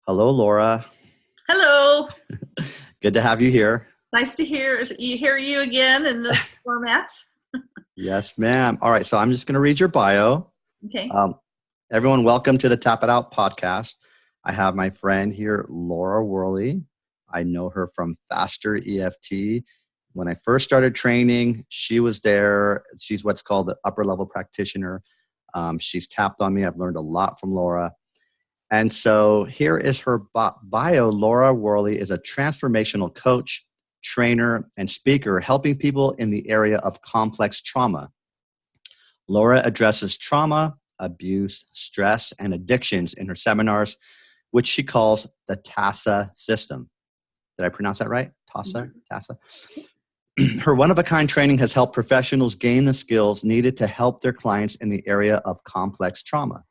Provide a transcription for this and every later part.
Hello, Laura. Hello. Good to have you here. Nice to hear you again in this format. Yes, ma'am. All right, so I'm just going to read your bio. Okay. Everyone, welcome to the Tap It Out podcast. I have my friend here, Laura Worley. I know her from Faster EFT. When I first started training, she was there. She's what's called an upper level practitioner. She's tapped on me. I've learned a lot from Laura. And so here is her bio. Laura Worley is a transformational coach, trainer, and speaker helping people in the area of complex trauma. Laura addresses trauma, abuse, stress, and addictions in her seminars, which she calls the TASA system. Did I pronounce that right? TASA? TASA? Her one-of-a-kind training has helped professionals gain the skills needed to help their clients in the area of complex trauma.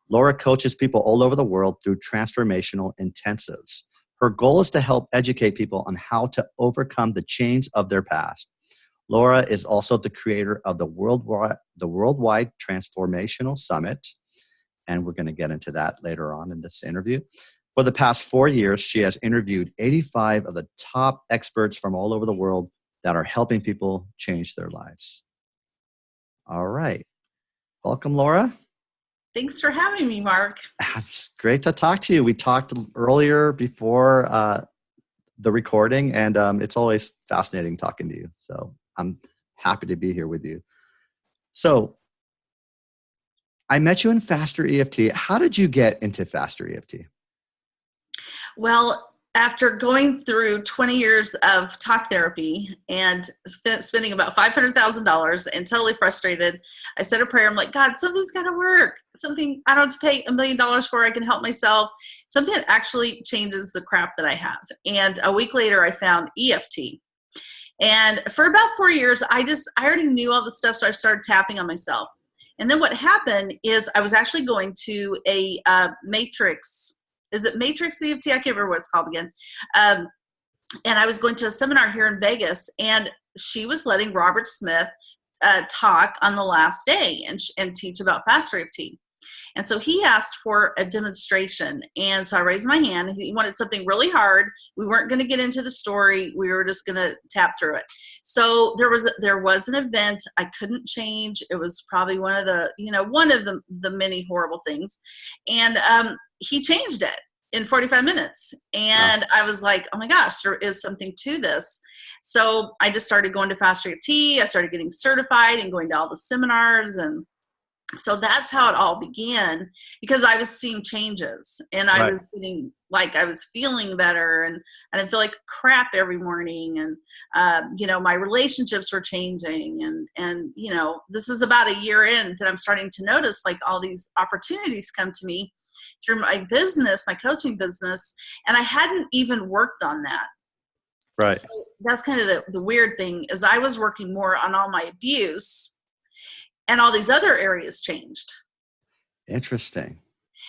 Laura coaches people all over the world through transformational intensives. Her goal is to help educate people on how to overcome the chains of their past. Laura is also the creator of the Worldwide Transformational Summit, and we're going to get into that later on in this interview. For the past 4 years, she has interviewed 85 of the top experts from all over the world that are helping people change their lives. All right. Welcome, Laura. Thanks for having me, Mark. It's great to talk to you. We talked earlier before the recording, and it's always fascinating talking to you. So I'm happy to be here with you. So I met you in Faster EFT. How did you get into Faster EFT? Well, after going through 20 years of talk therapy and spending about $500,000 and totally frustrated, I said a prayer. I'm like, God, something's got to work. Something I don't have to pay $1 million for. I can help myself. Something that actually changes the crap that I have. And a week later, I found EFT. And for about 4 years, I already knew all the stuff, so I started tapping on myself. And then what happened is I was actually going to a matrix. Is it Matrix EFT? I can't remember what it's called again. And I was going to a seminar here in Vegas, and she was letting Robert Smith talk on the last day and teach about Faster EFT. And so he asked for a demonstration. And so I raised my hand. He wanted something really hard. We weren't going to get into the story. We were just going to tap through it. So there was an event I couldn't change. It was probably one of the many horrible things. And he changed it in 45 minutes. And I was like, oh my gosh, there is something to this. So I just started going to Faster EFT. I started getting certified and going to all the seminars. And so that's how it all began, because I was seeing changes, and I was getting I was feeling better, and I didn't feel like crap every morning. And, my relationships were changing. And, this is about a year in that I'm starting to notice all these opportunities come to me through my business, my coaching business. And I hadn't even worked on that. Right. So that's kind of the weird thing is I was working more on all my abuse, and all these other areas changed. Interesting.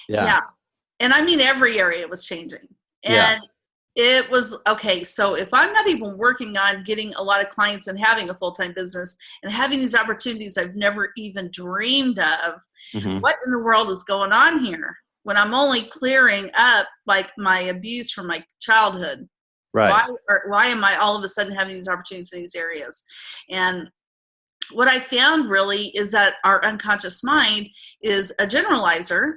Yeah. And I mean, every area was changing. And it was, okay, so if I'm not even working on getting a lot of clients and having a full-time business and having these opportunities I've never even dreamed of, what in the world is going on here when I'm only clearing up my abuse from my childhood? Right. Why am I all of a sudden having these opportunities in these areas? And what I found really is that our unconscious mind is a generalizer.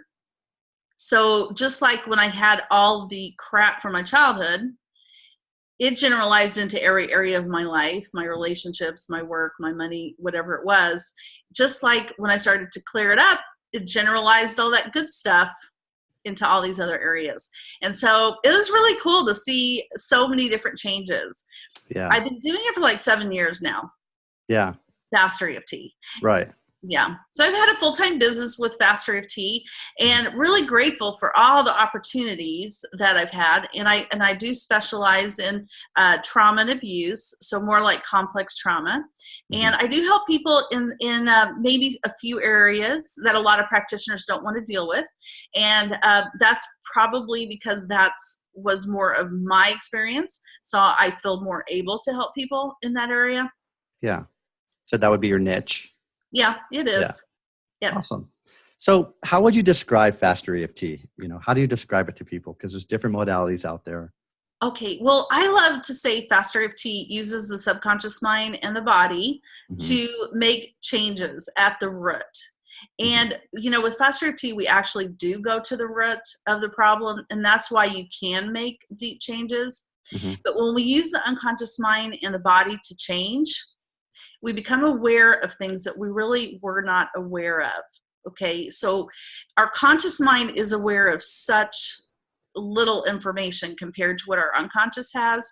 So just like when I had all the crap from my childhood, it generalized into every area of my life, my relationships, my work, my money, whatever it was. Just like when I started to clear it up, it generalized all that good stuff into all these other areas. And so it was really cool to see so many different changes. Yeah. I've been doing it for 7 years now. Yeah. Faster EFT. Right. Yeah. So I've had a full-time business with Faster EFT, and really grateful for all the opportunities that I've had. And I do specialize in trauma and abuse, so more like complex trauma. And I do help people in maybe a few areas that a lot of practitioners don't want to deal with. And that's probably because was more of my experience. So I feel more able to help people in that area. Yeah. So that would be your niche. Yeah, it is. Yeah. Yep. Awesome. So how would you describe Faster EFT? How do you describe it to people? Because there's different modalities out there. Okay, well, I love to say FasterEFT uses the subconscious mind and the body to make changes at the root. And, with FasterEFT, we actually do go to the root of the problem, and that's why you can make deep changes. But when we use the unconscious mind and the body to change, we become aware of things that we really were not aware of. Okay, so our conscious mind is aware of such little information compared to what our unconscious has.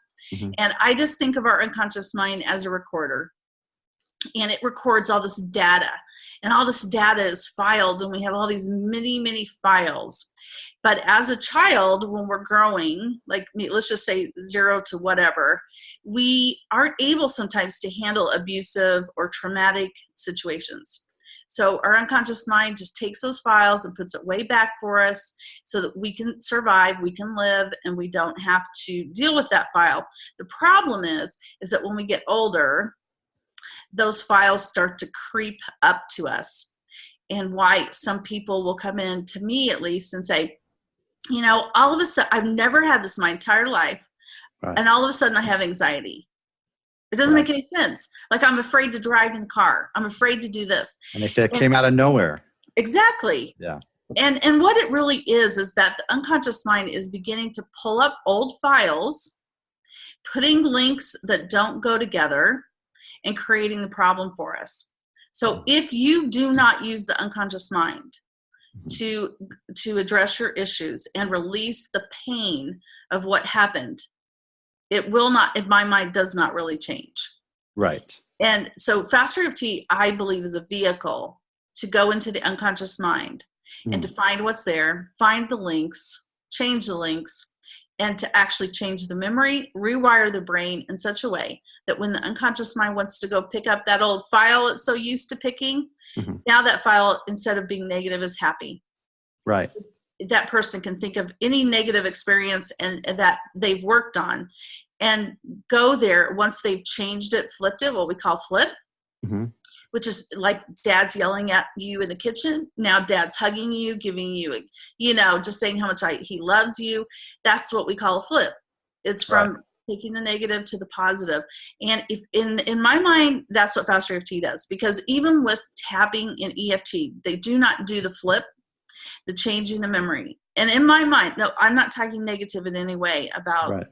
And I just think of our unconscious mind as a recorder, and it records all this data, and all this data is filed, and we have all these many files. But as a child, when we're growing, like let's just say 0 to whatever, we aren't able sometimes to handle abusive or traumatic situations. So our unconscious mind just takes those files and puts it way back for us so that we can survive, we can live, and we don't have to deal with that file. The problem is that when we get older, those files start to creep up to us. And why some people will come in, to me at least, and say, all of a sudden, I've never had this my entire life, and all of a sudden I have anxiety. It doesn't make any sense. Like, I'm afraid to drive in the car. I'm afraid to do this. And they say it came out of nowhere. Exactly. Yeah. And what it really is that the unconscious mind is beginning to pull up old files, putting links that don't go together, and creating the problem for us. So if you do not use the unconscious mind to address your issues and release the pain of what happened, it will not, in my mind, does not really change. Right. And so FasterEFT, I believe, is a vehicle to go into the unconscious mind and to find what's there, find the links, change the links, and to actually change the memory, rewire the brain in such a way that when the unconscious mind wants to go pick up that old file it's so used to picking, now that file, instead of being negative, is happy. Right. That person can think of any negative experience and that they've worked on and go there once they've changed it, flipped it, what we call flip, which is like dad's yelling at you in the kitchen. Now dad's hugging you, giving you, just saying how much he loves you. That's what we call a flip. It's from taking the negative to the positive. And if in my mind, that's what Faster EFT does, because even with tapping in EFT, they do not do the flip, the changing the memory. And in my mind, no, I'm not talking negative in any way about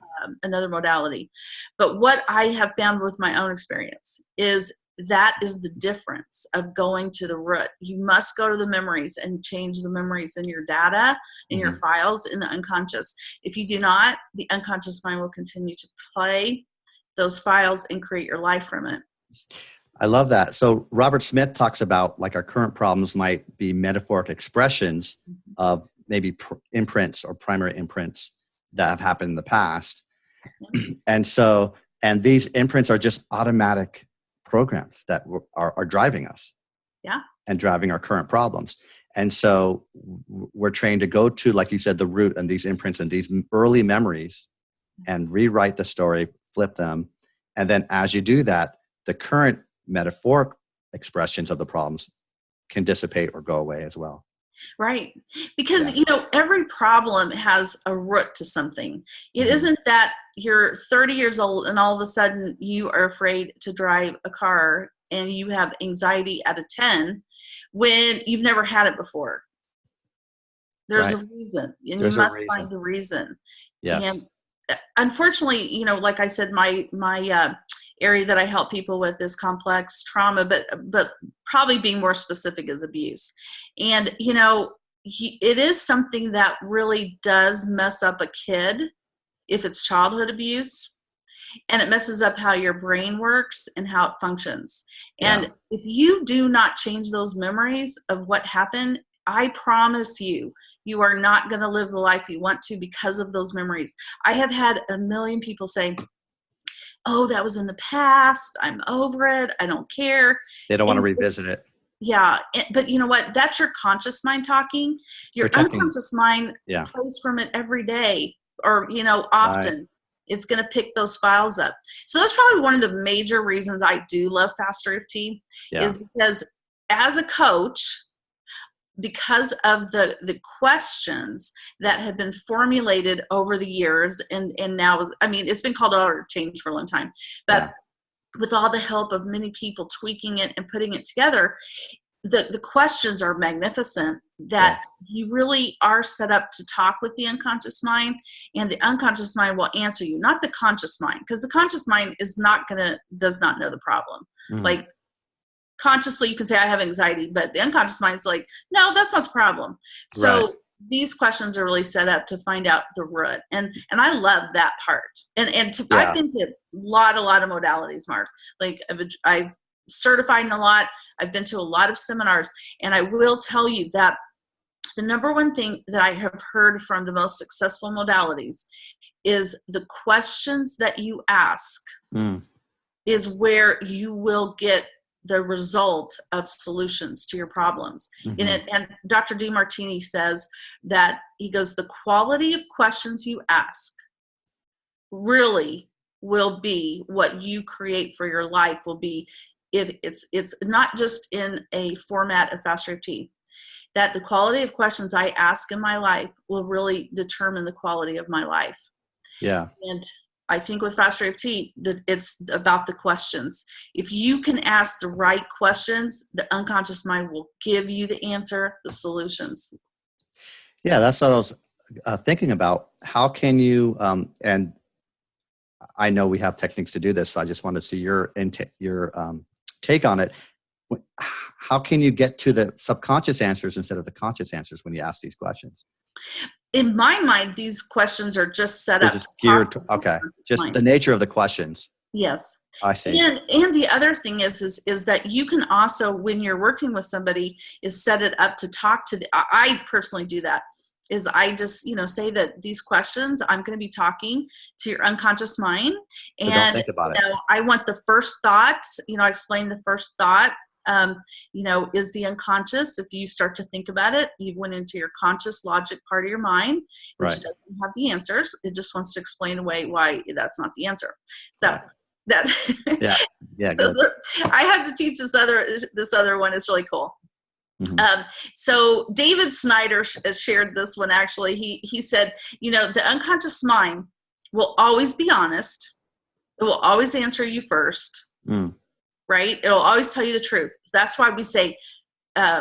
another modality. But what I have found with my own experience is that is the difference of going to the root. You must go to the memories and change the memories in your data, in your files, in the unconscious. If you do not, the unconscious mind will continue to play those files and create your life from it. I love that. So Robert Smith talks about like our current problems might be metaphoric expressions of maybe imprints or primary imprints that have happened in the past. And these imprints are just automatic programs that are driving us and driving our current problems. And so we're trained to go to, like you said, the root and these imprints and these early memories and rewrite the story, flip them. And then as you do that, the current metaphoric expressions of the problems can dissipate or go away as well. Right. Because, every problem has a root to something. It isn't that you're 30 years old and all of a sudden you are afraid to drive a car and you have anxiety at a 10 when you've never had it before. There's a reason, and you must find the reason. Yes. And unfortunately, like I said, my area that I help people with is complex trauma, but probably being more specific is abuse. And, it is something that really does mess up a kid if it's childhood abuse, and it messes up how your brain works and how it functions. And if you do not change those memories of what happened, I promise you, you are not going to live the life you want to because of those memories. I have had a million people say, oh, that was in the past. I'm over it. I don't care. They don't want to revisit it. Yeah. But you know what? That's your conscious mind talking. Your unconscious mind plays from it every day or, often. Right. It's going to pick those files up. So that's probably one of the major reasons I do love Faster EFT is because as a coach, because of the questions that have been formulated over the years, and now, I mean, it's been called order change for a long time, but with all the help of many people tweaking it and putting it together, the questions are magnificent, that you really are set up to talk with the unconscious mind, and the unconscious mind will answer you, not the conscious mind, because the conscious mind does not know the problem. Like, consciously you can say I have anxiety, but the unconscious mind's like, no, that's not the problem. So these questions are really set up to find out the root, and I love that part. And I've been to a lot of modalities, Mark. Like, I've certified in a lot. I've been to a lot of seminars, and I will tell you that the number one thing that I have heard from the most successful modalities is the questions that you ask is where you will get the result of solutions to your problems. And Dr. DeMartini says that, he goes, the quality of questions you ask really will be what you create for your life, will be, if it's not just in a format of FasterEFT, that the quality of questions I ask in my life will really determine the quality of my life. And I think with FasterEFT, that it's about the questions. If you can ask the right questions, the unconscious mind will give you the answer, the solutions. Yeah, that's what I was thinking about. How can you, and I know we have techniques to do this, so I just want to see your take on it. How can you get to the subconscious answers instead of the conscious answers when you ask these questions? In my mind, these questions are just set up. Just geared to, just the nature of the questions. Yes. I see. And the other thing is that you can also, when you're working with somebody, is set it up to talk to I personally do that, is I just, say that these questions, I'm going to be talking to your unconscious mind. So don't think about it. I want the first thought, I explain the first thought, is the unconscious. If you start to think about it, you went into your conscious logic part of your mind, which doesn't have the answers. It just wants to explain away why that's not the answer. So that, so I had to teach this other one. It's really cool. So David Snyder shared this one. Actually, he said, the unconscious mind will always be honest. It will always answer you first. Right? It'll always tell you the truth. So that's why we say,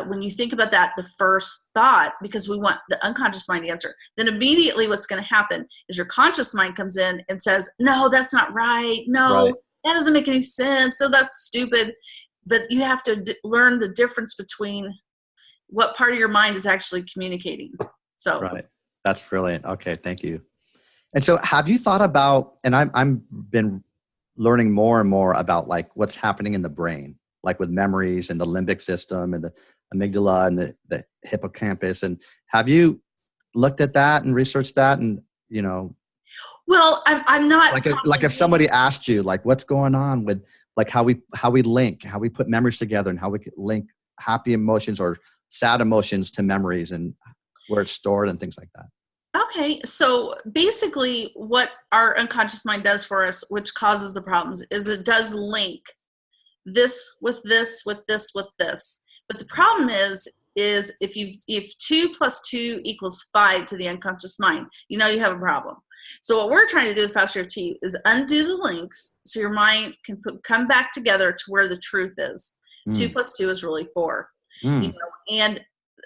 when you think about that, the first thought, because we want the unconscious mind to answer, then immediately what's going to happen is your conscious mind comes in and says, no, that's not right. No, that doesn't make any sense. So that's stupid. But you have to learn the difference between what part of your mind is actually communicating. So that's brilliant. Okay, thank you. And so, have you thought about? And I'm been learning more and more about like what's happening in the brain, like with memories and the limbic system and the amygdala and the hippocampus. And have you looked at that and researched that? And well, I'm not like if somebody asked you like what's going on with like how we put memories together and how we link happy emotions or sad emotions to memories and where it's stored and things like that. Okay, so basically what our unconscious mind does for us, which causes the problems, is it does link this with this, with this, with this. But the problem is if 2 + 2 = 5 to the unconscious mind, you have a problem. So what we're trying to do with FasterEFT is undo the links so your mind can come back together to where the truth is. 2 + 2 is really 4. And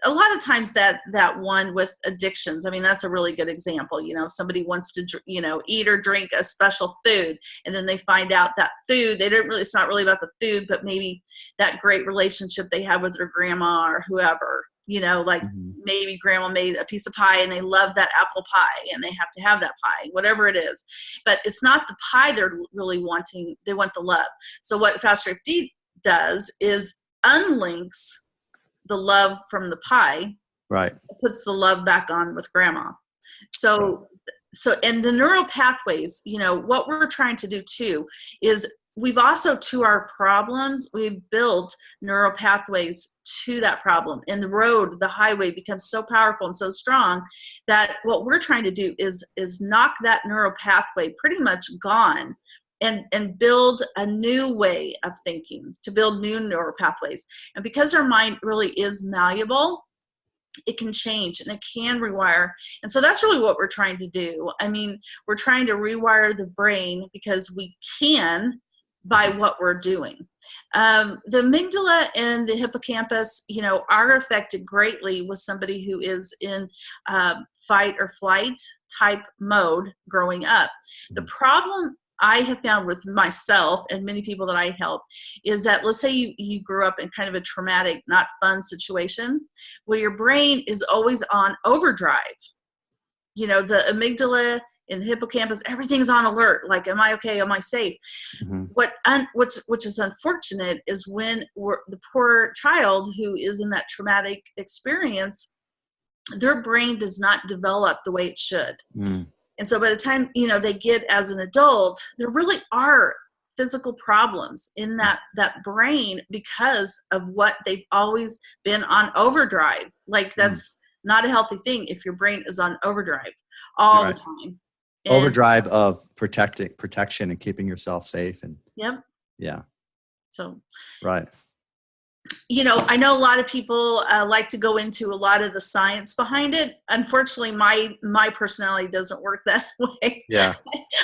a lot of times that one with addictions, I mean, that's a really good example. Somebody wants to, eat or drink a special food, and then they find out that food, it's not really about the food, but maybe that great relationship they have with their grandma or whoever, maybe grandma made a piece of pie and they love that apple pie and they have to have that pie, whatever it is. But it's not the pie they're really wanting. They want the love. So what FasterEFT does is unlinks the love from the pie, puts the love back on with grandma. So and the neural pathways, what we're trying to do too is we've also, to our problems, we've built neural pathways to that problem. And the highway becomes so powerful and so strong that what we're trying to do is knock that neural pathway pretty much gone and build a new way of thinking, to build new neural pathways. And because our mind really is malleable, it can change and it can rewire. And so that's really what we're trying to do. I mean, we're trying to rewire the brain because we can by what we're doing. The amygdala and the hippocampus, are affected greatly with somebody who is in fight or flight type mode growing up. The problem I have found with myself and many people that I help is that, let's say you grew up in kind of a traumatic, not fun situation where your brain is always on overdrive. The amygdala and the hippocampus, everything's on alert. Like, am I okay? Am I safe? Mm-hmm. Which is unfortunate is when the poor child who is in that traumatic experience, their brain does not develop the way it should. Mm. And so by the time, they get as an adult, there really are physical problems in that brain because of what they've always been on overdrive. Like, that's not a healthy thing if your brain is on overdrive all the time. And overdrive of protection and keeping yourself safe. And yep. Yeah. So. Right. I know a lot of people like to go into a lot of the science behind it. Unfortunately, my personality doesn't work that way. Yeah.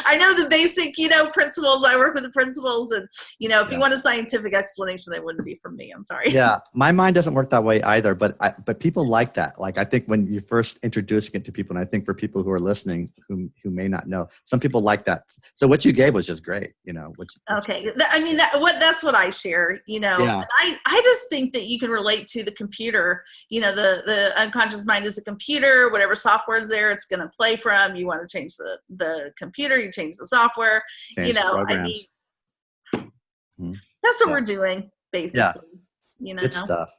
I know the basic, principles. I work with the principles, and if you want a scientific explanation, they wouldn't be from me. I'm sorry. Yeah, my mind doesn't work that way either. But people like that. Like, I think when you're first introducing it to people, and I think for people who are listening who may not know, some people like that. So what you gave was just great. Okay. I mean, that's what I share. Yeah. And I just think that you can relate to the computer. The unconscious mind is a computer. Whatever software is there, it's going to play from. You want to change the computer, you change the software. Change programs. That's what we're doing, basically. Yeah. Good stuff.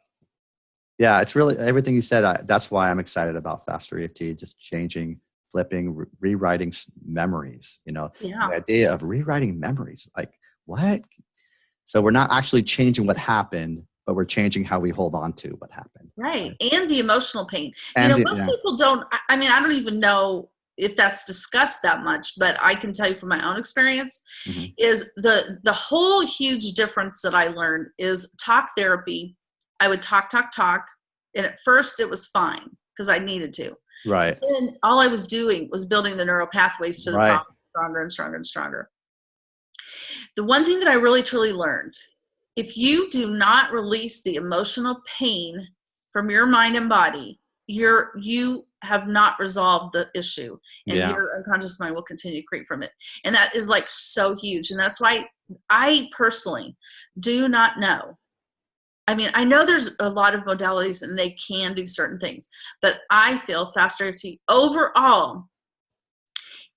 Yeah, it's really everything you said. That's why I'm excited about Faster EFT, just changing, flipping, rewriting memories. The idea of rewriting memories, like what? So we're not actually changing what happened, but we're changing how we hold on to what happened. Right. And the emotional pain. Most people don't, I don't even know if that's discussed that much, but I can tell you from my own experience is the whole huge difference that I learned is talk therapy. I would talk. And at first it was fine because I needed to. Right. And all I was doing was building the neural pathways to the problem stronger and stronger and stronger. The one thing that I really truly learned, if you do not release the emotional pain from your mind and body, you have not resolved the issue, and your unconscious mind will continue to creep from it. And that is like so huge. And that's why I personally do not know. I know there's a lot of modalities and they can do certain things, but I feel Faster EFT overall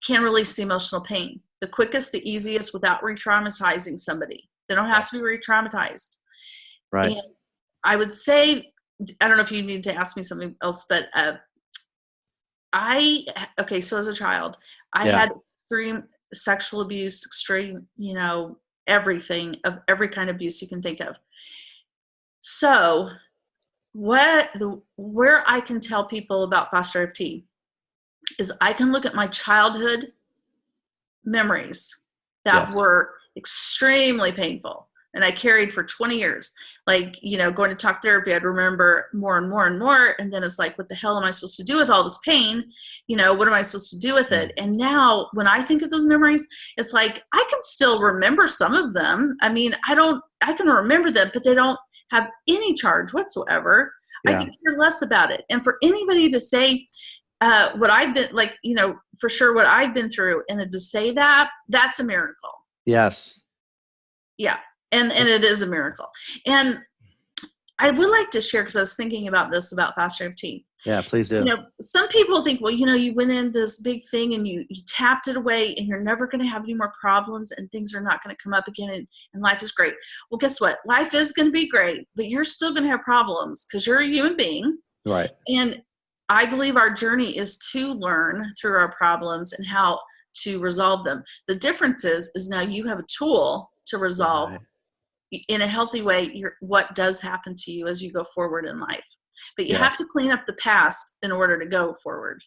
can release the emotional pain the quickest, the easiest, without re-traumatizing somebody. They don't have to be re-traumatized. Right. And I would say, I don't know if you need to ask me something else, but so as a child, I had extreme sexual abuse, extreme, everything of every kind of abuse you can think of. So where I can tell people about Faster EFT is I can look at my childhood memories that were extremely painful and I carried for 20 years. Like, going to talk therapy, I'd remember more and more and more. And then it's like, what the hell am I supposed to do with all this pain? What am I supposed to do with it? And now when I think of those memories, it's like, I can still remember some of them. I can remember them, but they don't have any charge whatsoever. I can care less about it. And for anybody to say, what I've been like, for sure what I've been through, and then to say that's a miracle. Yes. Yeah. And it is a miracle. And I would like to share, because I was thinking about this, about Faster EFT. Yeah, please do. Some people think, well, you went in this big thing and you tapped it away and you're never going to have any more problems and things are not going to come up again and life is great. Well, guess what? Life is going to be great, but you're still going to have problems because you're a human being. Right. And I believe our journey is to learn through our problems and how to resolve them. The difference is now you have a tool to resolve in a healthy way what does happen to you as you go forward in life. But you have to clean up the past in order to go forward.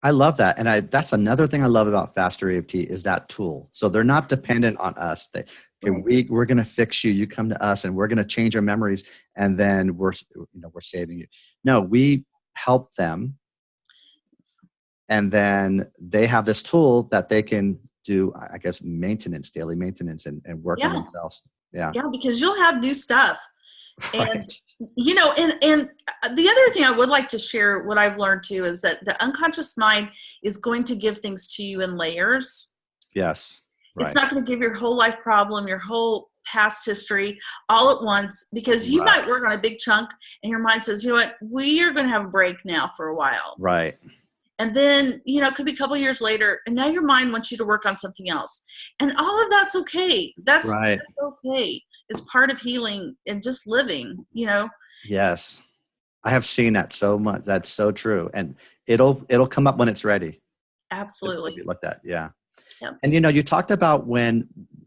I love that. And that's another thing I love about Faster EFT is that tool. So they're not dependent on us. We're going to fix you. You come to us and we're going to change our memories. And then we're saving you. No, we help them. And then they have this tool that they can do, I guess, maintenance, daily maintenance, and work on themselves. Yeah. Yeah, because you'll have new stuff. And, right. you know, and the other thing I would like to share, what I've learned too, is that the unconscious mind is going to give things to you in layers. Yes. Right. It's not going to give your whole life problem, your whole past history all at once, because you might work on a big chunk and your mind says, you know what, we are going to have a break now for a while. Right. And then, you know, it could be a couple of years later, and now your mind wants you to work on something else. And all of that's okay. That's okay. It's part of healing and just living, you know? Yes. I have seen that so much. That's so true. And it'll come up when it's ready. Absolutely. If you looked at, yeah. Yep. And, you know, you talked about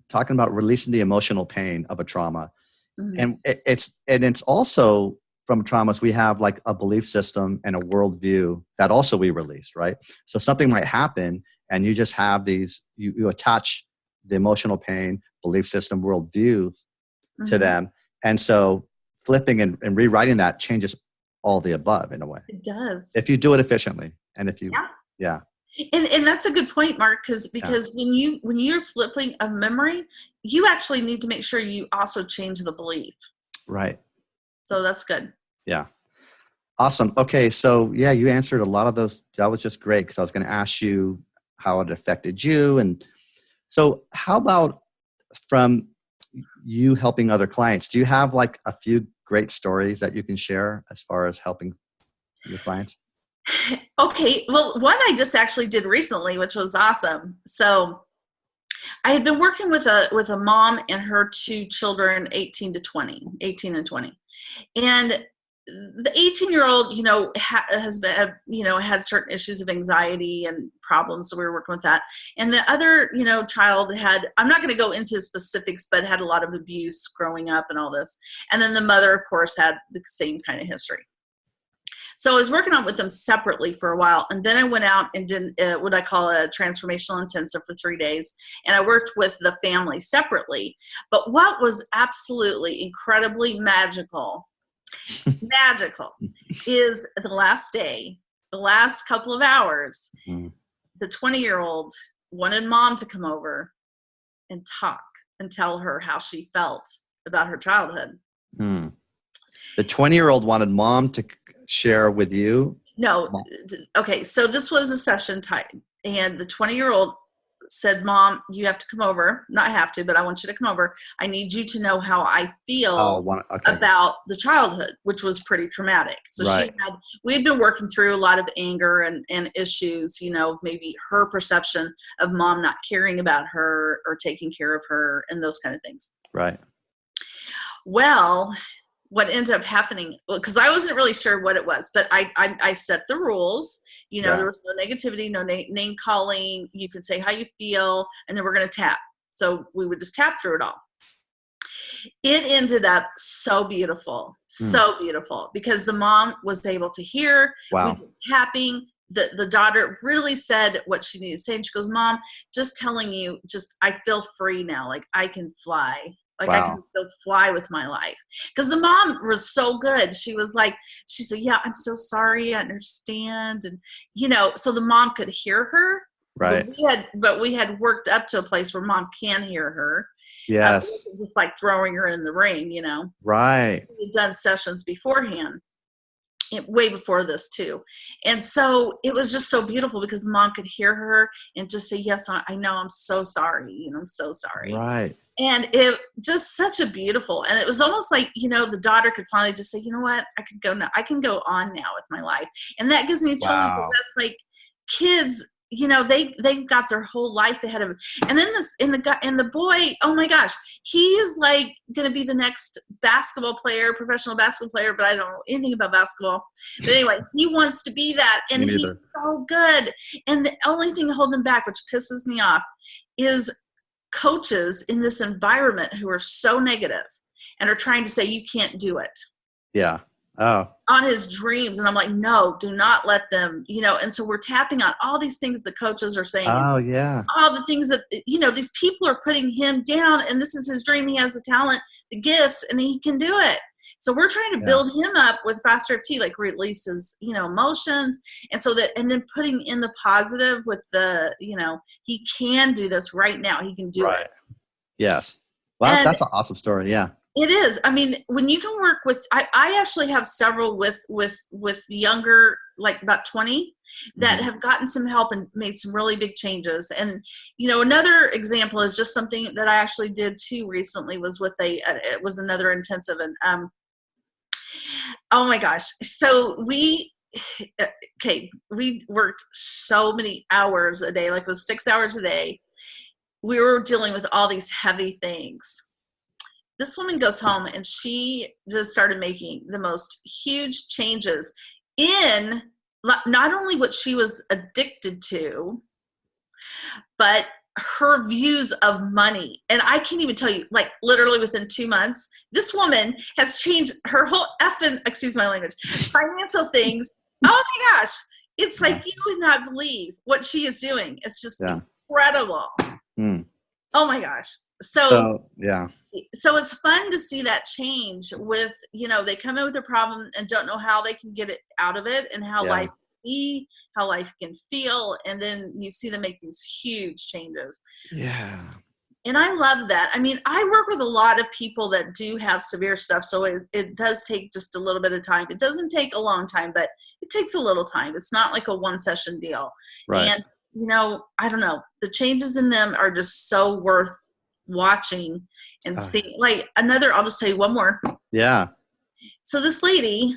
talking about releasing the emotional pain of a trauma. Mm-hmm. And it's also, from traumas, we have like a belief system and a worldview that also we release, right? So something might happen and you just have these, you attach the emotional pain, belief system, worldview to them. And so flipping and rewriting that changes all the above in a way. It does. If you do it efficiently. And if you, yeah. And that's a good point, Mark, because when you're flipping a memory, you actually need to make sure you also change the belief. Right. So that's good. Yeah. Awesome. Okay. So yeah, you answered a lot of those. That was just great, because I was going to ask you how it affected you. And so how about from you helping other clients? Do you have like a few great stories that you can share as far as helping your clients? Okay. Well, one I just actually did recently, which was awesome. So I had been working with a mom and her two children, 18 and 20. And the 18-year-old, you know, has been, you know, had certain issues of anxiety and problems. So we were working with that. And the other, you know, child had, I'm not going to go into specifics, but had a lot of abuse growing up and all this. And then the mother, of course, had the same kind of history. So I was working on with them separately for a while. And then I went out and did what I call a transformational intensive for 3 days. And I worked with the family separately. But what was absolutely incredibly magical is the last day, the last couple of hours, the 20-year-old wanted mom to come over and talk and tell her how she felt about her childhood. The 20-year-old wanted mom to share with you? No. Okay. So this was a session type, and the 20-year-old said, Mom, you have to come over. Not have to, but I want you to come over. I need you to know how I feel about the childhood, which was pretty traumatic. So we had been working through a lot of anger and issues, you know, maybe her perception of mom not caring about her or taking care of her and those kind of things. Right. Well, what ended up happening, because I wasn't really sure what it was, but I set the rules. You know, there was no negativity, no name calling. You can say how you feel, and then we're going to tap. So we would just tap through it all. It ended up so beautiful, because the mom was able to hear. Wow. Tapping. The daughter really said what she needed to say. And she goes, Mom, just telling you, I feel free now. Like I can fly. Like I can still fly with my life. Because the mom was so good. She said, yeah, I'm so sorry. I understand. And, you know, so the mom could hear her. Right. But we had worked up to a place where mom can hear her. Yes. Just like throwing her in the ring, you know. Right. We had done sessions beforehand. Way before this too. And so it was just so beautiful because the mom could hear her and just say, yes, I know, I'm so sorry. You know, I'm so sorry. Right. And it just such a beautiful, and it was almost like, you know, the daughter could finally just say, you know what, I can go now. I can go on now with my life. And that gives me chills because that's like kids, you know, they've got their whole life ahead of them. And then the boy, oh my gosh, he is like going to be the next professional basketball player, but I don't know anything about basketball. But anyway, he wants to be that, and he's so good. And the only thing holding him back, which pisses me off, is coaches in this environment who are so negative and are trying to say you can't do it. Yeah. Oh. On his dreams. And I'm like, no, do not let them, you know. And so we're tapping on all these things the coaches are saying. Oh, yeah. All the things that, you know, these people are putting him down, and this is his dream. He has the talent, the gifts, and he can do it. So we're trying to build him up with Faster EFT, like releases, emotions. And so and then putting in the positive with the, he can do this right now. He can do it. Yes. Well, that's an awesome story. Yeah. It is. I mean, when you can work with, I actually have several with younger, like about 20, that have gotten some help and made some really big changes. And, another example is just something that I actually did too recently was with it was another intensive. And, oh my gosh. So we worked so many hours a day, like it was 6 hours a day. We were dealing with all these heavy things. This woman goes home and she just started making the most huge changes in not only what she was addicted to, but her views of money. And I can't even tell you, like literally within 2 months, this woman has changed her whole excuse my language, financial things. Oh my gosh. It's like, you would not believe what she is doing. It's just incredible. Oh my gosh. So it's fun to see that change with, they come in with a problem and don't know how they can get it out of it and how life can be, how life can feel. And then you see them make these huge changes. Yeah. And I love that. I mean, I work with a lot of people that do have severe stuff. So it does take just a little bit of time. It doesn't take a long time, but it takes a little time. It's not like a 1 session deal. Right. And, I don't know, the changes in them are just so worth watching and seeing. Like I'll just tell you one more. Yeah. So this lady,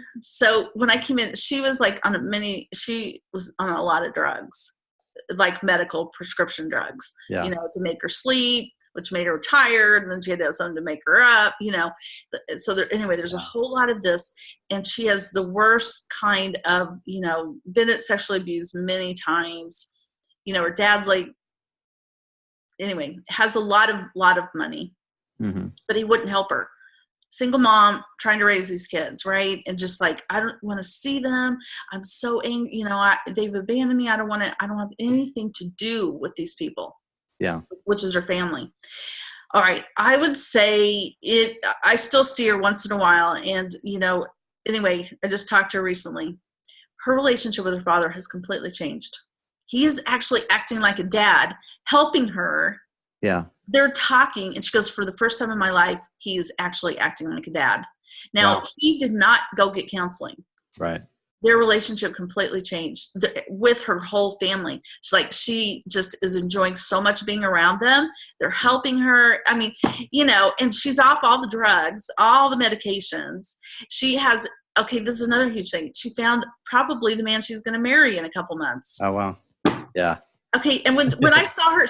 when I came in, she was like she was on a lot of drugs, like medical prescription drugs, to make her sleep, which made her tired. And then she had to have something to make her up, So there's a whole lot of this. And she has the worst kind of, been sexually abused many times. Her dad's like, has a lot of money, but he wouldn't help her. Single mom trying to raise these kids, right? And just like, I don't want to see them. I'm so angry. They've abandoned me. I don't have anything to do with these people. Yeah. Which is her family. All right. I would say I still see her once in a while. And, I just talked to her recently. Her relationship with her father has completely changed. He is actually acting like a dad, helping her. Yeah. They're talking, and she goes, for the first time in my life, he is actually acting like a dad. Now, he did not go get counseling. Right. Their relationship completely changed with her whole family. She just is enjoying so much being around them. They're helping her. I mean, and she's off all the drugs, all the medications. She has, this is another huge thing. She found probably the man she's going to marry in a couple months. Oh, wow. Yeah. Okay. And when I saw her,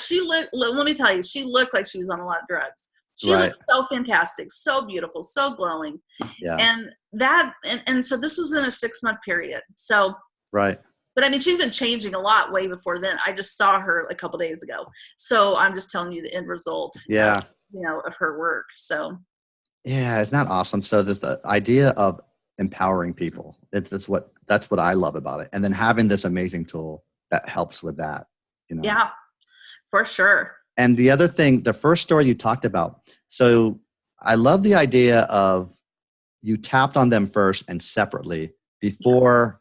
let me tell you, she looked like she was on a lot of drugs. She looked so fantastic, so beautiful, so glowing. Yeah. And so this was in a 6-month period. So, right. But I mean, she's been changing a lot way before then. I just saw her a couple days ago. So I'm just telling you the end result of her work. So. Yeah. It's not awesome. So this the idea of empowering people, that's what I love about it. And then having this amazing tool that helps with that. Yeah, for sure. And the other thing, the first story you talked about, so I love the idea of you tapped on them first and separately before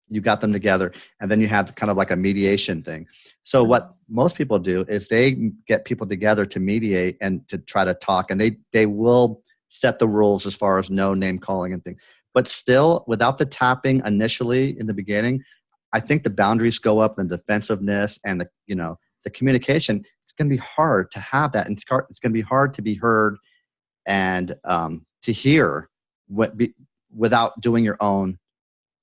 you got them together, and then you have kind of like a mediation thing. So what most people do is they get people together to mediate and to try to talk, and they will set the rules as far as no name calling and things. But still, without the tapping initially in the beginning, I think the boundaries go up and the defensiveness and the communication, it's going to be hard to have that. And it's going to be hard to be heard and to hear without doing your own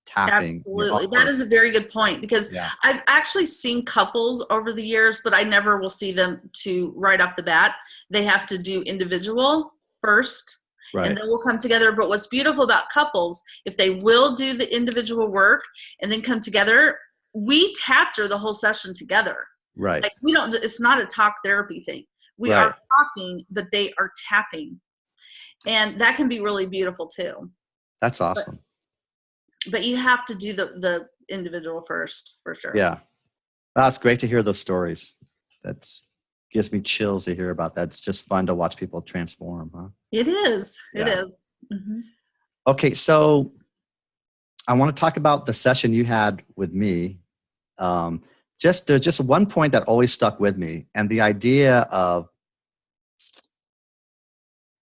tapping. Absolutely. That is a very good point, because I've actually seen couples over the years, but I never will see them to right off the bat. They have to do individual first. Right. And then we'll come together. But what's beautiful about couples, if they will do the individual work and then come together, we tap through the whole session together. Right. Like it's not a talk therapy thing. We are talking, but they are tapping. And that can be really beautiful too. That's awesome. But you have to do the individual first, for sure. Yeah. It's great to hear those stories. That's gives me chills to hear about that. It's just fun to watch people transform, huh? It is. It is. Mm-hmm. Okay, so I want to talk about the session you had with me. There's just one point that always stuck with me, and the idea of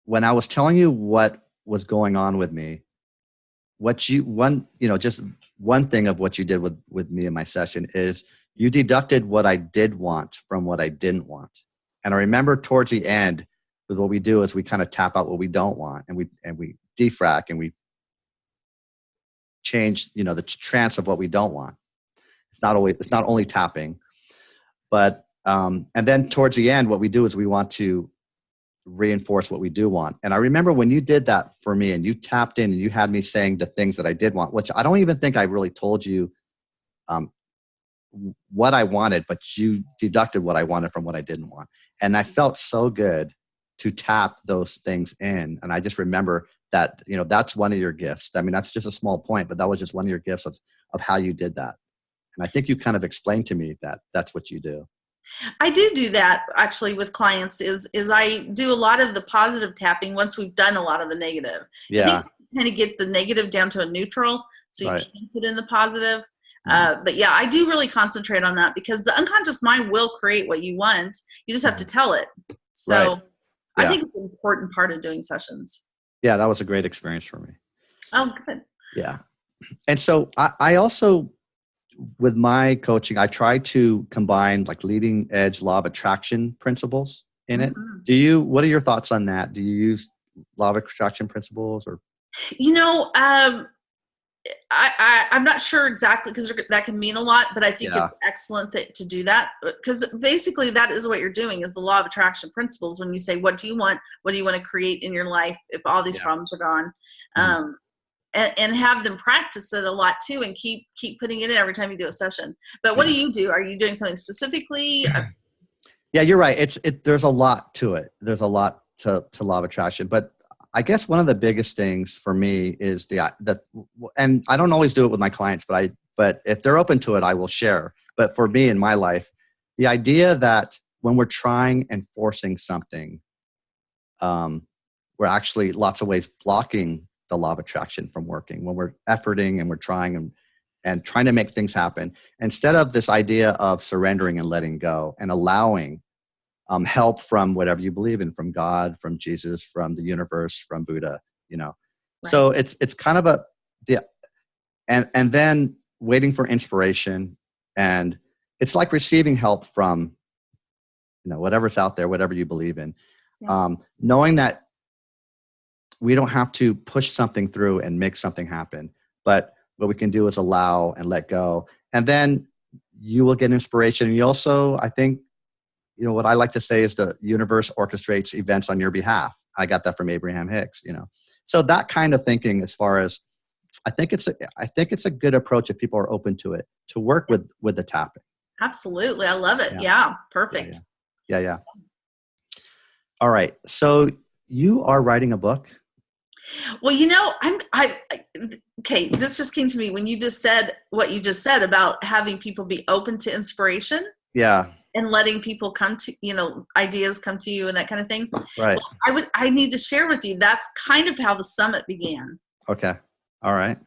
when I was telling you what was going on with me, just one thing of what you did with me in my session is you deducted what I did want from what I didn't want. And I remember towards the end, with what we do is we kind of tap out what we don't want, and we defrag and we change, the trance of what we don't want. It's not only tapping, but and then towards the end, what we do is we want to reinforce what we do want. And I remember when you did that for me and you tapped in and you had me saying the things that I did want, which I don't even think I really told you what I wanted, but you deducted what I wanted from what I didn't want. And I felt so good to tap those things in. And I just remember that, that's one of your gifts. I mean, that's just a small point, but that was just one of your gifts of how you did that. And I think you kind of explained to me that that's what you do. I do that actually with clients is I do a lot of the positive tapping once we've done a lot of the negative. Yeah. I think you kind of get the negative down to a neutral so you can put in the positive. But yeah, I do really concentrate on that because the unconscious mind will create what you want. You just have to tell it. So I think it's an important part of doing sessions. Yeah, that was a great experience for me. Oh, good. Yeah. And so I also, with my coaching, I try to combine like leading edge law of attraction principles in it. What are your thoughts on that? Do you use law of attraction principles or? I'm not sure exactly because that can mean a lot, but I think it's excellent to do that because basically that is what you're doing is the law of attraction principles. When you say, what do you want? What do you want to create in your life if all these problems are gone? And have them practice it a lot too and keep putting it in every time you do a session. But what do you do? Are you doing something specifically? Yeah, you're right. There's a lot to it. There's a lot to law of attraction, but I guess one of the biggest things for me is and I don't always do it with my clients, but if they're open to it, I will share. But for me in my life, the idea that when we're trying and forcing something, we're actually lots of ways blocking the law of attraction from working. When we're efforting and we're trying and trying to make things happen, instead of this idea of surrendering and letting go and allowing help from whatever you believe in, from God, from Jesus, from the universe, from Buddha, Right. So it's kind of and then waiting for inspiration, and it's like receiving help from, whatever's out there, whatever you believe in, knowing that we don't have to push something through and make something happen, but what we can do is allow and let go, and then you will get inspiration. And you also, I think, what I like to say is the universe orchestrates events on your behalf. I got that from Abraham Hicks, So that kind of thinking, as far as, I think it's a good approach if people are open to it, to work with the tapping. Absolutely. I love it. Yeah. Perfect. Yeah. All right. So you are writing a book? Well, okay, this just came to me when you just said what you just said about having people be open to inspiration. Yeah. And letting people come to, ideas come to you and that kind of thing. Right. Well, I need to share with you. That's kind of how the summit began. Okay. All right.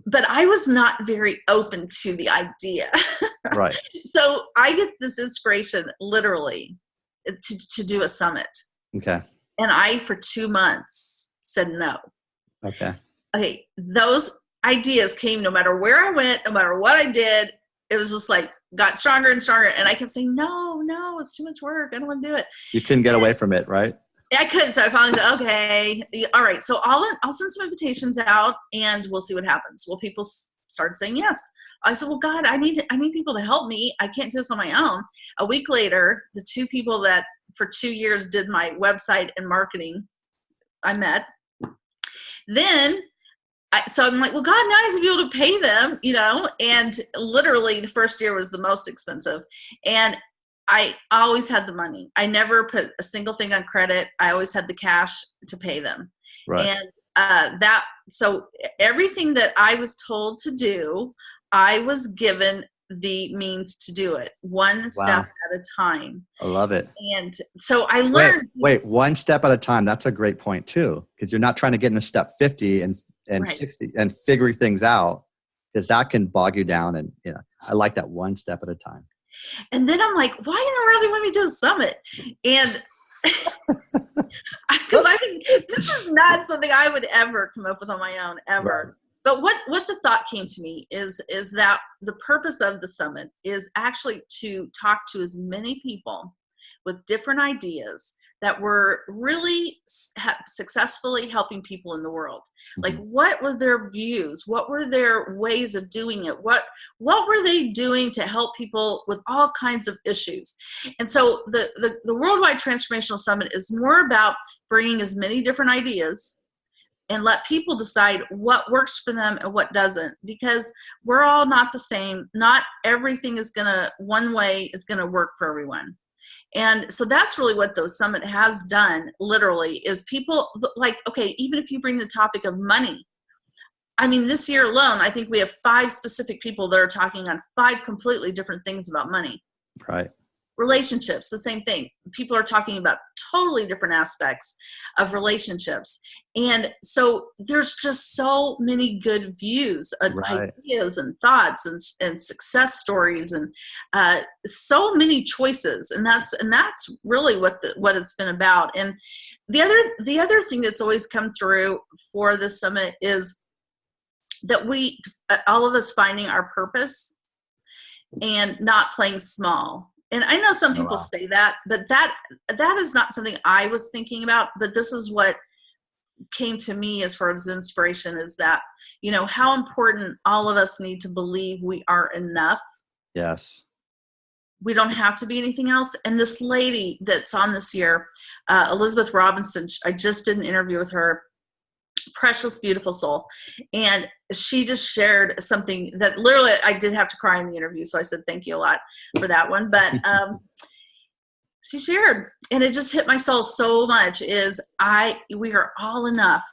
But I was not very open to the idea. Right. So I get this inspiration literally to do a summit. Okay. And I, for 2 months, said no. Okay. Those ideas came no matter where I went, no matter what I did. It was just like, got stronger and stronger. And I kept saying, no, it's too much work. I don't want to do it. You couldn't get away from it, right? I couldn't. So I finally said, okay, all right. So I'll send some invitations out and we'll see what happens. Well, people started saying yes. I said, well, God, I need people to help me. I can't do this on my own. A week later, the 2 people that for 2 years did my website and marketing, I met. Then so I'm like, well, God, now I have to be able to pay them, and literally the first year was the most expensive. And I always had the money. I never put a single thing on credit. I always had the cash to pay them. Right. And so everything that I was told to do, I was given the means to do it, one step Wow. at a time. I love it. And so I learned. Wait, one step at a time. That's a great point too, because you're not trying to get into step 50 and Right. 60 and figure things out, because that can bog you down. And I like that, one step at a time. And then I'm like, why in the world do you want me to do a summit? And because I mean, this is not something I would ever come up with on my own, ever. Right. But what the thought came to me is that the purpose of the summit is actually to talk to as many people with different ideas that were really successfully helping people in the world. Mm-hmm. Like, what were their views? What were their ways of doing it? What were they doing to help people with all kinds of issues? And so the Worldwide Transformational Summit is more about bringing as many different ideas and let people decide what works for them and what doesn't, because we're all not the same. Not everything is one way is gonna work for everyone. And so that's really what the summit has done, literally, is people like, okay, even if you bring the topic of money, I mean, this year alone, I think we have 5 specific people that are talking on 5 completely different things about money. Right. Relationships, the same thing. People are talking about totally different aspects of relationships. And so there's just so many good views, Right. ideas and thoughts and success stories, and so many choices. And that's really what it's been about. And the other thing that's always come through for this summit is that we, all of us, finding our purpose and not playing small. And I know some people say that, but that is not something I was thinking about. But this is what came to me as far as inspiration, is that, how important all of us need to believe we are enough. Yes. We don't have to be anything else. And this lady that's on this year, Elizabeth Robinson, I just did an interview with her. Precious, beautiful soul. And she just shared something that literally I did have to cry in the interview. So I said, thank you a lot for that one. But she shared, and it just hit my soul so much, is we are all enough.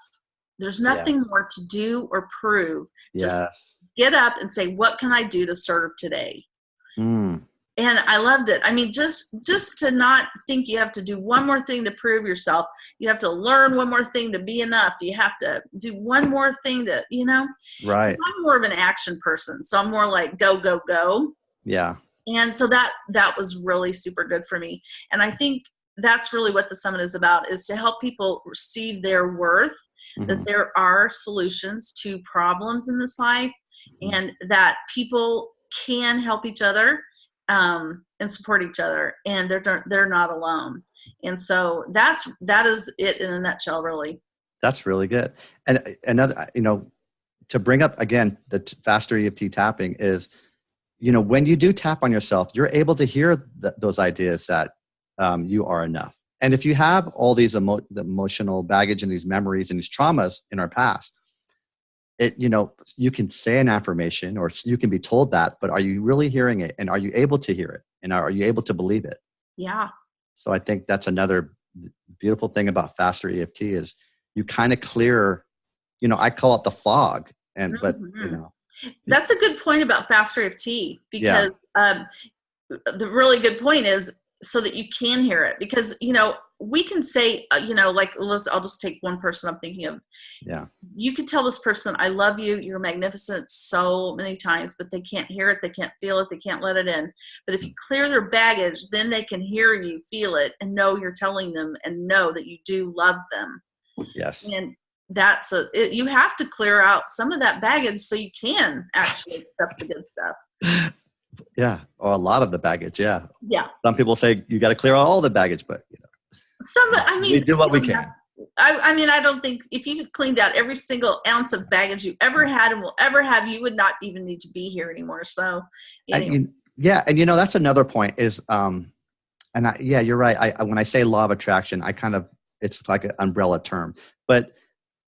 There's nothing more to do or prove. Just get up and say, what can I do to serve today? And I loved it. I mean, just to not think you have to do one more thing to prove yourself. You have to learn one more thing to be enough. You have to do one more thing to, Right. I'm more of an action person. So I'm more like go, go, go. Yeah. And so that was really super good for me. And I think that's really what the summit is about, is to help people receive their worth, that there are solutions to problems in this life, and that people can help each other and support each other, and they're not alone. And so that is it in a nutshell, really. That's really good. And another, to bring up again, the Faster EFT tapping is, when you do tap on yourself, you're able to hear those ideas that you are enough. And if you have all these emotional baggage and these memories and these traumas in our past, you can say an affirmation, or you can be told that, but are you really hearing it? And are you able to hear it? And are you able to believe it? Yeah. So I think that's another beautiful thing about Faster EFT, is you kind of clear, I call it the fog. But that's a good point about Faster EFT, because the really good point is so that you can hear it, because, we can say, like, I'll just take one person I'm thinking of. Yeah. You could tell this person, I love you, you're magnificent, so many times, but they can't hear it. They can't feel it. They can't let it in. But if you clear their baggage, then they can hear you, feel it, and know you're telling them, and know that you do love them. Yes. And that's you have to clear out some of that baggage so you can actually accept the good stuff. Yeah. Or a lot of the baggage. Yeah. Yeah. Some people say you got to clear out all the baggage, but we do what we can. I don't think if you cleaned out every single ounce of baggage you ever had and will ever have, you would not even need to be here anymore. So, anyway. And that's another point is, you're right. When I say law of attraction, it's like an umbrella term, but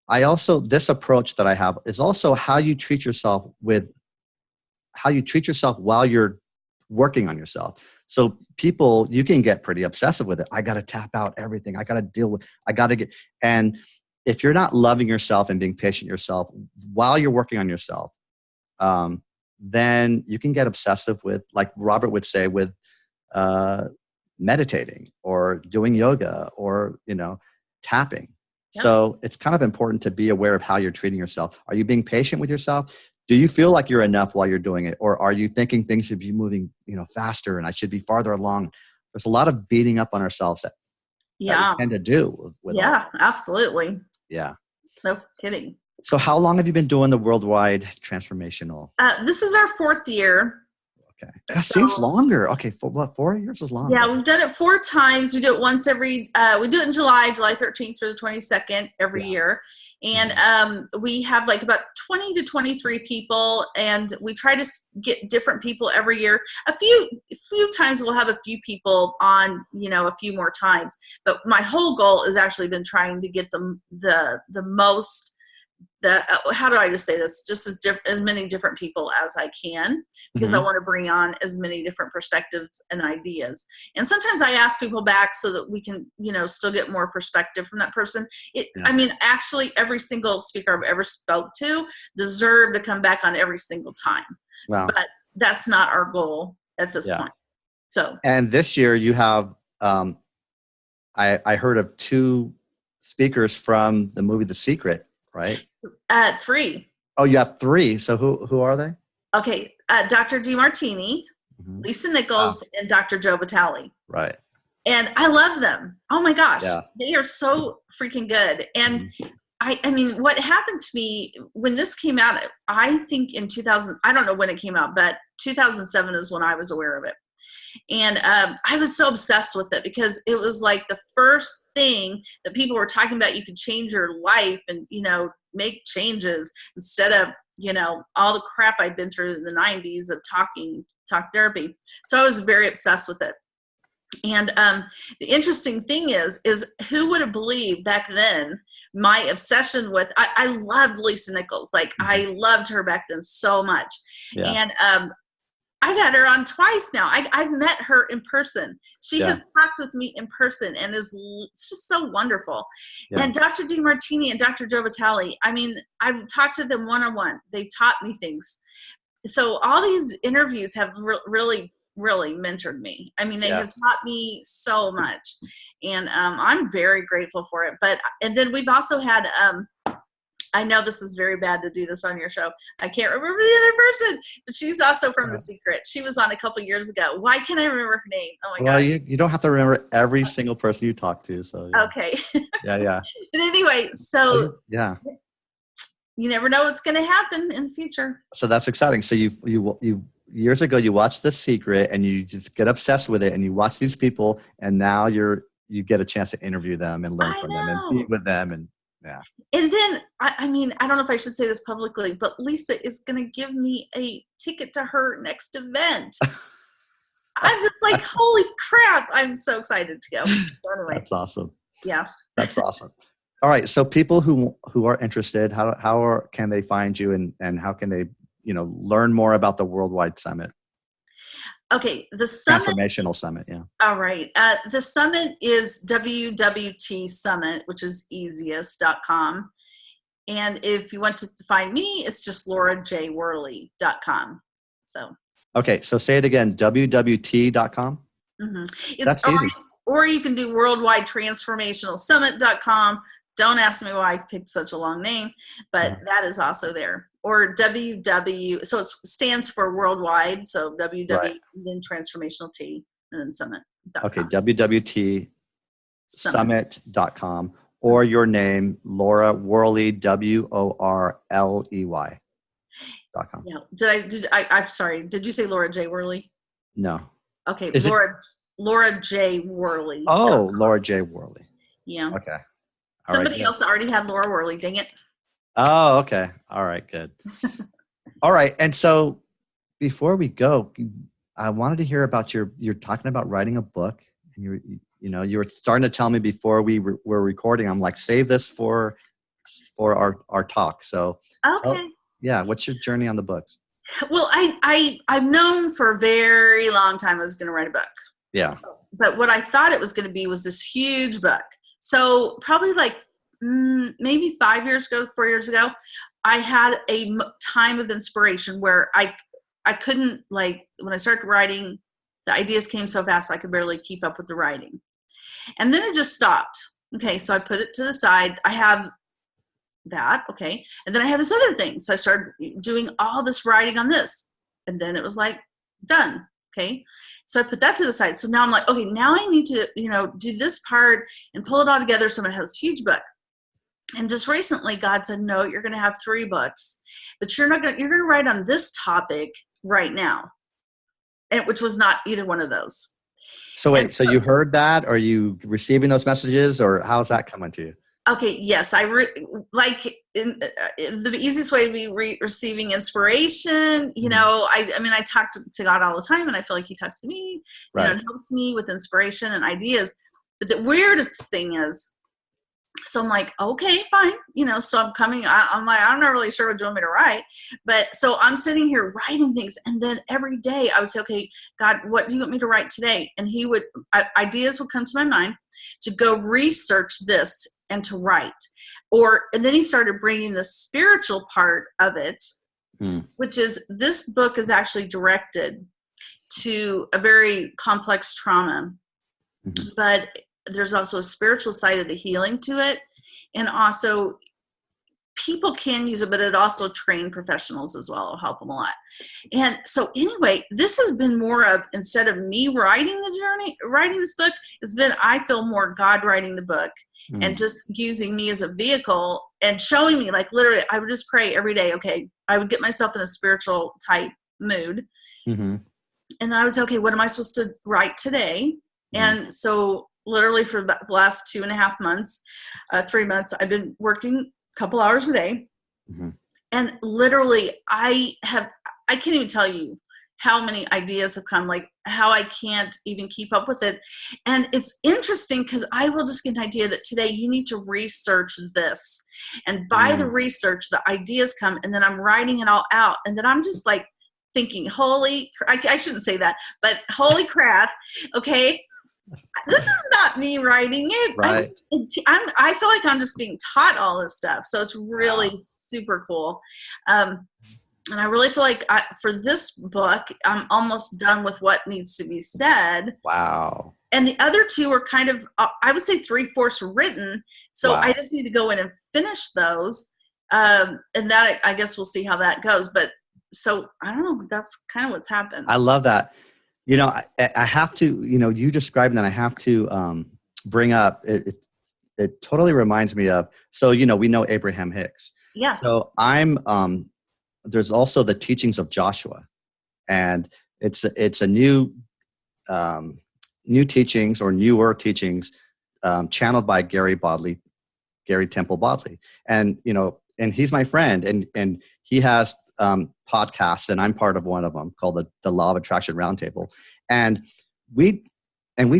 I also, this approach that I have is also how you treat yourself while you're working on yourself. So people, you can get pretty obsessive with it. I got to tap out everything. I got to deal with, and if you're not loving yourself and being patient yourself while you're working on yourself, then you can get obsessive with, like Robert would say, with meditating or doing yoga or, tapping. Yep. So it's kind of important to be aware of how you're treating yourself. Are you being patient with yourself? Do you feel like you're enough while you're doing it? Or are you thinking things should be moving, faster and I should be farther along? There's a lot of beating up on ourselves that we tend to do. With absolutely. Yeah. No kidding. So how long have you been doing the Worldwide Transformational? This is our 4th year. Okay. That seems longer. Okay. 4 years is long. Yeah, we've done it 4 times. We do it once we do it in July 13th through the 22nd every year. And we have like about 20 to 23 people, and we try to get different people every year. A few times we'll have a few people on, a few more times. But my whole goal has actually been trying to get the most, how do I just say this? Just as many different people as I can, because I want to bring on as many different perspectives and ideas. And sometimes I ask people back so that we can, still get more perspective from that person. I mean, actually, every single speaker I've ever spoke to deserve to come back on every single time. Wow. But that's not our goal at this point. So, and this year you have, I heard of 2 speakers from the movie The Secret, right? 3. Oh, you have 3. So who are they? Okay. Dr. DeMartini, Lisa Nichols, and Dr. Joe Vitale. Right. And I love them. Oh my gosh. Yeah. They are so freaking good. And I mean, what happened to me when this came out, I think in 2000, I don't know when it came out, but 2007 is when I was aware of it. And I was so obsessed with it because it was like the first thing that people were talking about. You could change your life and, make changes instead of, all the crap I'd been through in the 90s of talk therapy. So I was very obsessed with it. And the interesting thing is who would have believed back then my obsession with, I loved Lisa Nichols. Like I loved her back then so much. Yeah. And I've had her on twice now. I've met her in person. She has talked with me in person and it's just so wonderful. Yeah. And Dr. DeMartini and Dr. Joe Vitale, I mean, I've talked to them one-on-one. They've taught me things. So all these interviews have really, really mentored me. I mean, they have taught me so much. And I'm very grateful for it. And then we've also had, I know this is very bad to do this on your show. I can't remember the other person, but she's also from The Secret. She was on a couple years ago. Why can't I remember her name? Oh my gosh. You don't have to remember every single person you talk to. So okay. Yeah. But anyway, so you never know what's going to happen in the future. So that's exciting. So you years ago you watched The Secret and you just get obsessed with it and you watch these people and now you get a chance to interview them and learn from them and meet with them and And then, I mean, I don't know if I should say this publicly, but Lisa is going to give me a ticket to her next event. I'm just like, holy crap. I'm so excited to go. So anyway. That's awesome. Yeah. That's awesome. All right. So people who are interested, can they find you and how can they, learn more about the Worldwide Summit? Okay, the summit. Transformational Summit, yeah. All right. The summit is WWT Summit, which is easiest.com. And if you want to find me, it's just laurajworley.com. So. Okay, so say it again, WWT.com? That's easy. Or you can do worldwidetransformationalsummit.com. Don't ask me why I picked such a long name, but that is also there. Or WW, so it stands for worldwide, so WW, then transformational T, and then summit. Okay, WWT summit.com, or your name, Laura Worley, WORLEY.com. Yeah. I'm sorry, did you say Laura J. Worley? No. Okay, Laura J. Worley. Oh, Laura J. Worley. Yeah. Okay. Somebody else already had Laura Worley, dang it. Oh, okay. All right, good. All right. And so before we go, I wanted to hear about you're talking about writing a book and you were starting to tell me before we were recording, I'm like, save this for our talk. So, okay. What's your journey on the books? Well, I've known for a very long time I was going to write a book. Yeah. But what I thought it was going to be was this huge book. So probably like maybe 4 years ago, I had a time of inspiration where I couldn't, like, when I started writing, the ideas came so fast I could barely keep up with the writing. And then it just stopped. Okay, so I put it to the side. I have that, okay. And then I have this other thing. So I started doing all this writing on this. And then it was like, done. Okay. So I put that to the side. So now I'm like, okay, now I need to, do this part and pull it all together. So I'm going to have this huge book. And just recently God said, no, you're going to have 3 books, but you're going to write on this topic right now. And which was not either one of those. So wait, so you heard that? Are you receiving those messages, or how's that coming to you? Okay, yes, the easiest way to be receiving inspiration. I talk to God all the time, and I feel like He talks to me. Right. And helps me with inspiration and ideas. But the weirdest thing is, so I'm like, okay, fine. So I'm coming. I'm like, I'm not really sure what you want me to write, but so I'm sitting here writing things, and then every day I would say, okay, God, what do you want me to write today? And He would ideas would come to my mind to go research this and to write, and then He started bringing the spiritual part of it, which is this book is actually directed to a very complex trauma, but there's also a spiritual side of the healing to it. And also people can use it, but it also train professionals as well. It'll help them a lot. And so anyway, this has been more of, instead of me writing this book, it's been, I feel more God writing the book and just using me as a vehicle and showing me, like, literally, I would just pray every day. Okay. I would get myself in a spiritual type mood. And then I was, okay, what am I supposed to write today? And so literally for the last 2.5 months, 3 months, I've been working a couple hours a day. And literally I can't even tell you how many ideas have come, like how I can't even keep up with it. And it's interesting because I will just get an idea that today you need to research this. And by the research, the ideas come, and then I'm writing it all out. And then I'm just like thinking, I shouldn't say that, but holy crap. Okay. This is not me writing it. Right. I feel like I'm just being taught all this stuff. So it's really super cool. And I really feel like for this book, I'm almost done with what needs to be said. Wow. And the other 2 are kind of, I would say 3/4 written. So I just need to go in and finish those. And that, I guess we'll see how that goes. But so I don't know. That's kind of what's happened. I love that. I have to, you described that. I have to bring up, it totally reminds me of, so, we know Abraham Hicks. Yeah. So there's also the teachings of Joshua, and it's a new teachings or newer teachings channeled by Gary Temple Bodley. And, and he's my friend, and he has podcasts, and I'm part of one of them called the Law of Attraction Roundtable. And we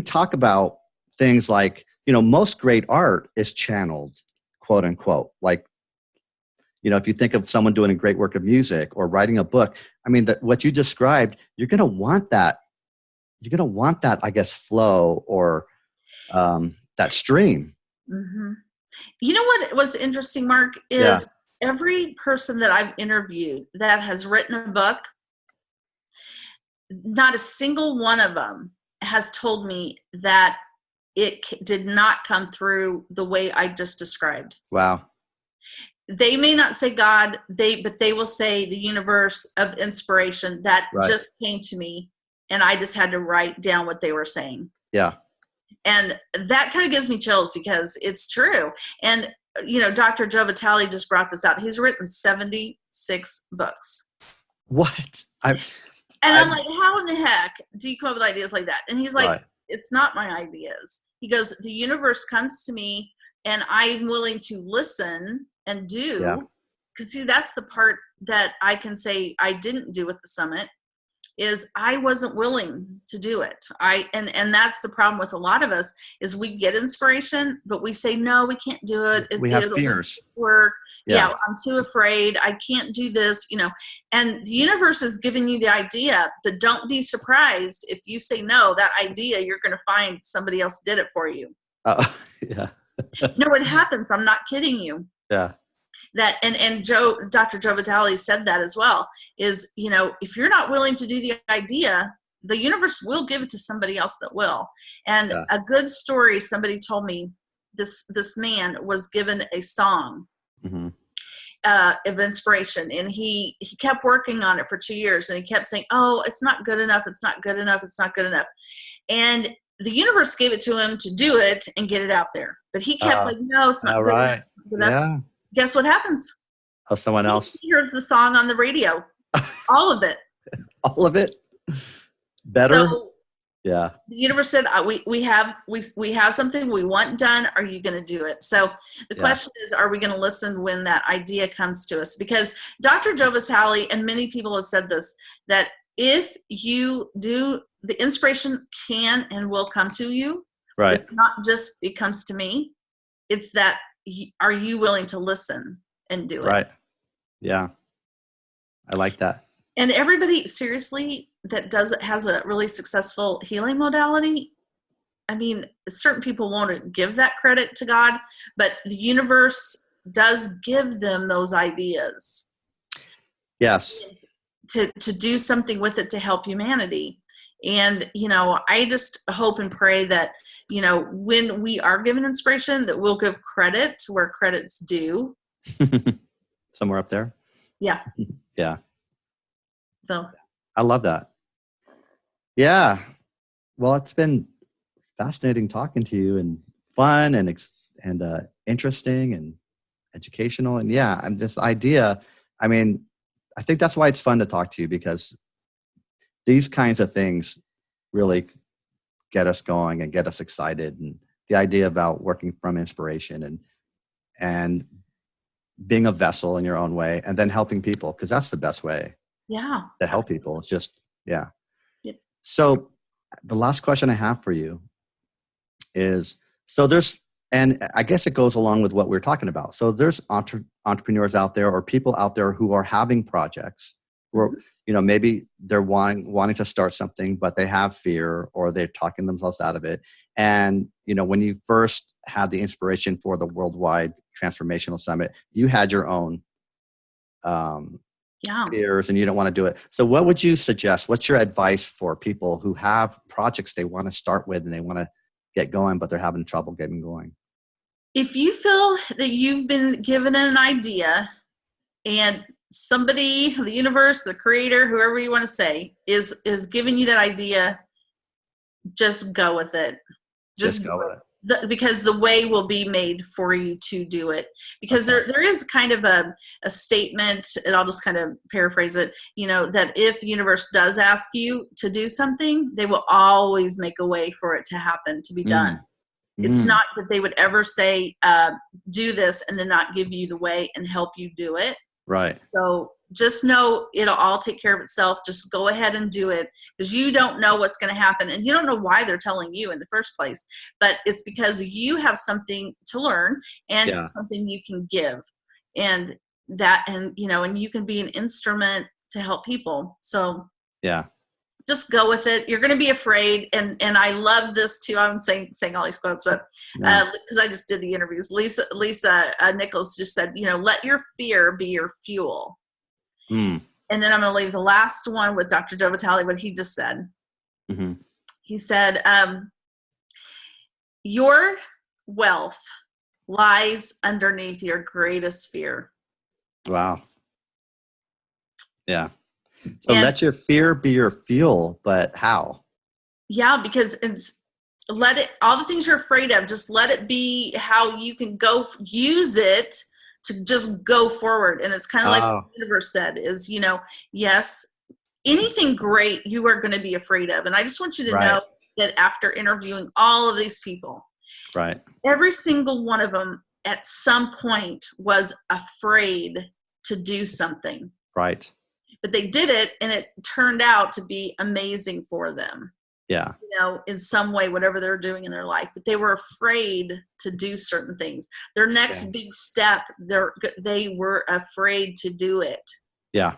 talk about things like, most great art is channeled, quote unquote. Like, if you think of someone doing a great work of music or writing a book, I mean, what you described, you're going to want that, I guess, flow or that stream. You know what was interesting, Mark, is every person that I've interviewed that has written a book, not a single one of them has told me that it did not come through the way I just described. Wow. They may not say God, but they will say the universe of inspiration that just came to me, and I just had to write down what they were saying. Yeah. And that kind of gives me chills because it's true. And Dr. Joe Vitale just brought this out. He's written 76 books. What? I'm like, how in the heck do you come up with ideas like that? And he's like, it's not my ideas. He goes, the universe comes to me, and I'm willing to listen and do. Because see, that's the part that I can say I didn't do with the summit, is I wasn't willing to do it. And that's the problem with a lot of us, is we get inspiration, but we say, no, we can't do it. We have fears. Work. Yeah, I'm too afraid. I can't do this, and the universe is giving you the idea, but don't be surprised if you say no, that idea, you're going to find somebody else did it for you. Yeah. No, it happens. I'm not kidding you. Yeah. That and Dr. Joe Vitale said that as well, is, if you're not willing to do the idea, the universe will give it to somebody else that will. And Yeah. a good story somebody told me, this man was given a song Mm-hmm. Of inspiration, and he kept working on it for 2 years, and he kept saying, oh, it's not good enough, it's not good enough, it's not good enough. And the universe gave it to him to do it and get it out there, but he kept like, no, it's not All good right. enough. Yeah. Guess what happens? Oh, someone else. He hears the song on the radio, all of it. All of it. Better. So yeah. the universe said, we have something we want done. Are you going to do it? So the question is, are we going to listen when that idea comes to us? Because Dr. Joe Vitale and many people have said this, that if you do, the inspiration can and will come to you. Right. It's not just it comes to me. It's that, are you willing to listen and do it? Right. Yeah. I like that. And everybody, seriously, that has a really successful healing modality, I mean, certain people won't give that credit to God, but the universe does give them those ideas. Yes. To do something with it to help humanity. And, I just hope and pray that, when we are given inspiration, that we'll give credit where credit's due. Somewhere up there. Yeah. Yeah. So I love that. Yeah. Well, it's been fascinating talking to you, and fun and interesting and educational. And this idea, I mean, I think that's why it's fun to talk to you, because these kinds of things really get us going and get us excited. And the idea about working from inspiration and being a vessel in your own way, and then helping people, because that's the best way. Yeah. To help people. It's just, yeah. Yep. So the last question I have for you is, and I guess it goes along with what we're talking about. So there's entrepreneurs out there, or people out there who are having projects where, maybe they're wanting to start something, but they have fear, or they're talking themselves out of it. And, when you first had the inspiration for the Worldwide Transformational Summit, you had your own fears, and you don't want to do it. So what would you suggest? What's your advice for people who have projects they want to start with and they want to get going, but they're having trouble getting going? If you feel that you've been given an idea, and somebody, the universe, the creator, whoever you want to say, is giving you that idea, just go with it. Just go with it. Because the way will be made for you to do it. Because there is kind of a statement, and I'll just kind of paraphrase it, that if the universe does ask you to do something, they will always make a way for it to happen, to be done. It's not that they would ever say, do this, and then not give you the way and help you do it. Right. So just know it'll all take care of itself. Just go ahead and do it, because you don't know what's going to happen, and you don't know why they're telling you in the first place, but it's because you have something to learn and something you can give, and you can be an instrument to help people. So just go with it. You're going to be afraid. And I love this too. I'm saying all these quotes, but because I just did the interviews, Lisa Nichols just said, let your fear be your fuel. And then I'm going to leave the last one with Dr. Joe Vitale, what he just said. Mm-hmm. He said, your wealth lies underneath your greatest fear. Wow. Yeah. So let your fear be your fuel, but how? Yeah, because all the things you're afraid of, just let it be how you can go use it to just go forward. And it's kind of like what the universe said is, yes, anything great you are going to be afraid of. And I just want you to know that after interviewing all of these people, every single one of them at some point was afraid to do something. Right. But they did it, and it turned out to be amazing for them. Yeah. In some way, whatever they're doing in their life. But they were afraid to do certain things. Their next big step, they were afraid to do it. Yeah.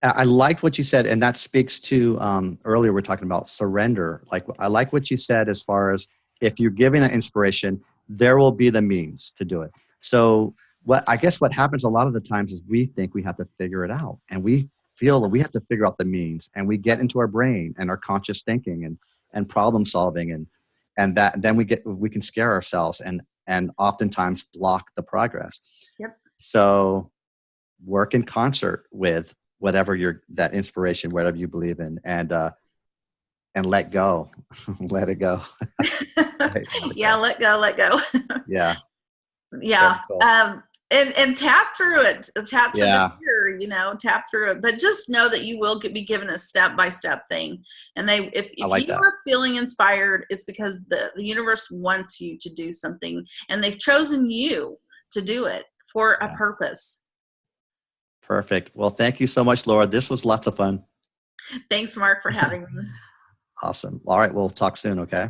I liked what you said, and that speaks to earlier we're talking about surrender. I like what you said as far as if you're giving that inspiration, there will be the means to do it. So I guess what happens a lot of the times is we think we have to figure it out, and we feel that we have to figure out the means, and we get into our brain and our conscious thinking and problem solving, and that then we can scare ourselves and oftentimes block the progress. Yep. So work in concert with whatever that inspiration, whatever you believe in, and let go. Let it go. Yeah, let go. Yeah. Yeah. Cool. And tap through it. Tap through Yeah. the fear, tap through it. But just know that you will be given a step-by-step thing. And if like you that. are feeling inspired, it's because the universe wants you to do something, and they've chosen you to do it for a purpose. Perfect. Well, thank you so much, Laura. This was lots of fun. Thanks, Mark, for having me. Awesome. All right. We'll talk soon. Okay.